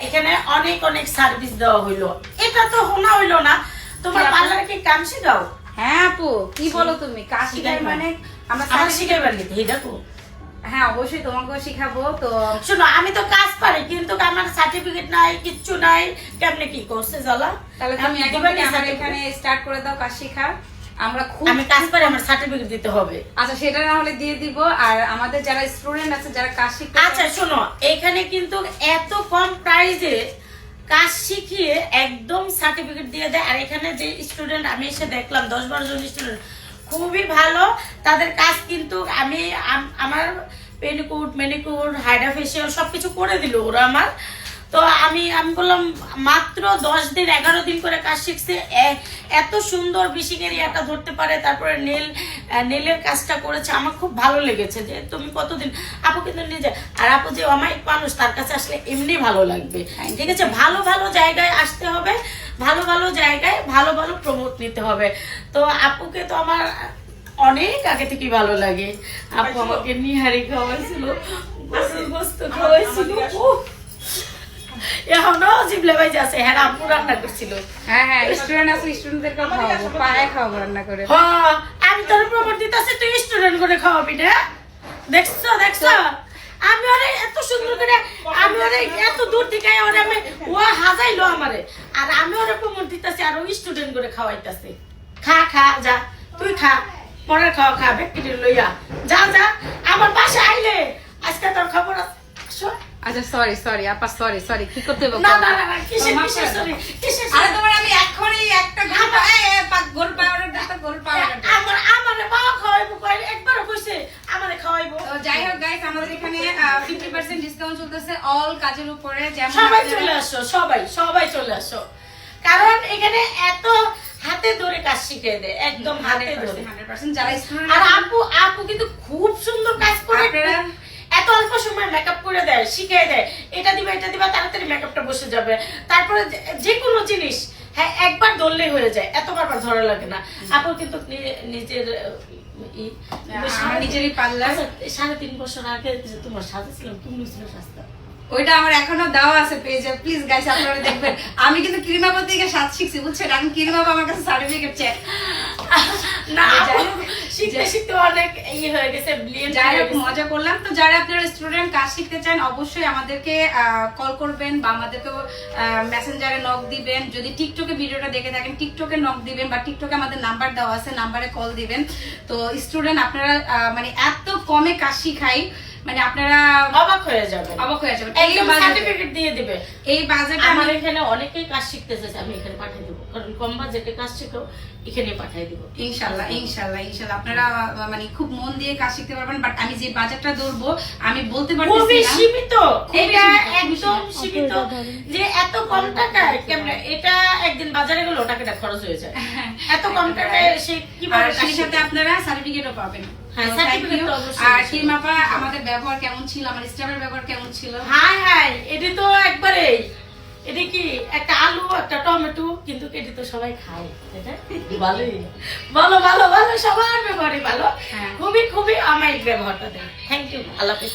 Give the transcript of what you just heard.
এখানে অনেক অনেক সার্ভিস দেওয়া হইলো, এটা তো শোনা হইলো না। তোমার পার্লারে কি কাম শিখাও? হ্যাঁ আপু, কি বলো তুমি? কাজ শিখাই মানে আমার শিখাইবার নাকি? এই দেখো, হ্যাঁ অবশ্যই তোমাকেও শিখাবো। তো শোনো, আমি তো কাজ পারি কিন্তু আমার সার্টিফিকেট নাই, কিচ্ছু নাই, কেমনে কি করছে জ্বালা। তাহলে তুমি এখন থেকে আমার এখানে স্টার্ট করে দাও কাজ শেখা। আমরা খুব আমি কাজ পারি, আমার সার্টিফিকেট দিতে হবে। আচ্ছা সেটা না হলে দিয়ে দিব। আর আমাদের যারা স্টুডেন্ট আছে যারা কাজ শিখতে, আচ্ছা শোনো, এখানে কিন্তু এত কম প্রাইসে কাজ শিখিয়ে একদম সার্টিফিকেট দিয়ে দেয়। আর এখানে যে স্টুডেন্ট আমি এসে দেখলাম 10-12 জন স্টুডেন্ট, খুবই ভালো তাদের কাজ। কিন্তু আমি আমার পেনিকুট ম্যানিকুট হাইড্রা ফেশিয়াল সবকিছু করে দিল ওরা আমার। তো আমি বললাম মাত্র 10 দিন 11 দিন করে কাজ শিখছে, এত সুন্দর বেসিক এরিয়াটা ধরতে পারে। তারপরে নেলের কাজটা করেছে, আমার খুব ভালো লেগেছে। যে তুমি কতদিন, আপু কিন্তু নিজে, আর আপু যে অমায়িক মানুষ, তার কাছে আসলে এমনি ভালো লাগবে। ঠিক আছে, ভালো ভালো জায়গায় আসতে হবে, ভালো ভালো জায়গায় ভালো ভালো প্রমোট নিতে হবে। তো আপুকে তো আমার অনেক আগে থেকে ভালো লাগে। আপু আমাকে নিহারি খাওয়াইছিল, গোস্ত খাওয়াইছিল, এখনো জিবলে ভাই যাচ্ছে। হ্যাঁ, আপু রান্না করছিল। হ্যাঁ হ্যাঁ স্টুডেন্ট আছে, স্টুডেন্টদেরকে খাওয়াবো, পায়ে খাওয়াবো রান্না করে। হ্যাঁ, আমি তোর প্রমোট দিতেছি, তুই স্টুডেন্ট করে খাওয়াবি না? দেখছো দেখছো, আমি ওরে এত সুন্দর করে, আমি ওরে এত দূর থেকে ওরে আমি ও হাজাইলো আমারে, আর আমি ওরে প্রমোট দিতেছি আর ও স্টুডেন্ট করে খাওয়াইতেছে। খা খা যা, তুই খা, পরে খাওয়া খা, ব্যক্তিটি লইয়া যা যা। আমার বাসা আইলে আজকে তোর খবর আছে। আচ্ছা সরি সরি আপা, সরি সরি, কি করতে হবে? না না না, কিসের সরি, কিসের আরে তোমার আমি এখনই একটা গোল পাউডার দাও, গোল পাউডার আমারে বাবা খাওয়াইবো, কই একবারও কইছে আমারে খাওয়াইবো। তো যাই হোক গাইস, আমাদের এখানে 50% ডিসকাউন্ট চলতেছে অল কাজের উপরে। যেমন সবাই চলে আসো, সবাই চলে আসো, কারণ এখানে এত হাতে ধরে কাজ শিখিয়ে দেয়, একদম হাতে ধরে 100% যারা স্টুডেন্ট। আর আপু কিন্তু খুব সুন্দর কাজ করে, এত অল্প সময় মেকআপ করে দেয়, শিখিয়ে দেয়, এটা দিবা তাড়াতাড়ি মেকআপটা বসে যাবে। তারপরে যে কোনো জিনিস হ্যাঁ একবার ধরলেই হয়ে যায়, এত বারবার ধরা লাগে না। আপু কিন্তু নিজের নিজেরই পার্লার। 3.5 বছর আগে যে তোমার সাজেছিলাম, তুমি ছিল সাজতা, ওইটা আমার এখনো দেওয়া আছে পেজে, প্লিজ গাইস আপনারা দেখবেন। আমি কিন্তু ক্রিমাপা থেকে সাজ শিখছি, বুঝছেন? আমি ক্রিমাপা আমার কাছে সার্টিফিকেট চেক না, শিখতে শিখতে অনেক হয়ে গেছে। যাই হোক মজা করলাম। তো যারা আপনারা স্টুডেন্ট কাজ শিখতে চান অবশ্যই আমাদেরকে কল করবেন বা আমাদেরকে মেসেঞ্জারে নক দিবেন। যদি টিকটকে ভিডিওটা দেখে থাকেন টিকটকে নক দিবেন, বা টিকটকে আমাদের নাম্বার দেওয়া আছে, নাম্বারে কল দিবেন। তো স্টুডেন্ট আপনারা মানে এত কমে কাজ শিখাই, মানে আপনারা অবাক হয়ে যাবেন, একদম সার্টিফিকেট দিয়ে দিবে। এই বাজেটে আমার এখানে অনেকেই কাজ শিখতেছে, আমি এখানে পাঠিয়ে দেবো, কারণ কম বাজেটে কাজ শিখো, এখানে পাঠিয়ে দেবো ইনশাআল্লাহ ইনশাআল্লাহ ইনশাআল্লাহ। আপনারা মানে খুব মন দিয়ে কাজ শিখতে পারবেন। বাট আমি যে বাজেটটা ধরবো আমি বলতে পারতেছি না, খুবই সীমিত, এটা একদম সীমিত। যে এত কম টাকায় কেমনে, এটা একদিন বাজারে গেলে টাকাটা খরচ হয়ে যায়। এত কম টাকায় সে কিভাবে, সেই সাথে আপনারা সার্টিফিকেটও পাবেন। আর কিরমাপা আমাদের ব্যবহার কেমন ছিল, আমার স্টাফের ব্যবহার কেমন ছিল? হাই এটা তো একবারে, এটা কি একটা আলু একটা টমেটো, কিন্তু এটি তো সবাই খায়, ভালোই ভালো ভালো ভালো, সবার ব্যবহারই ভালো, খুবই খুবই আমার ব্যবহারটা দেয়। থ্যাংক ইউ, আল্লাহ হাফেজ।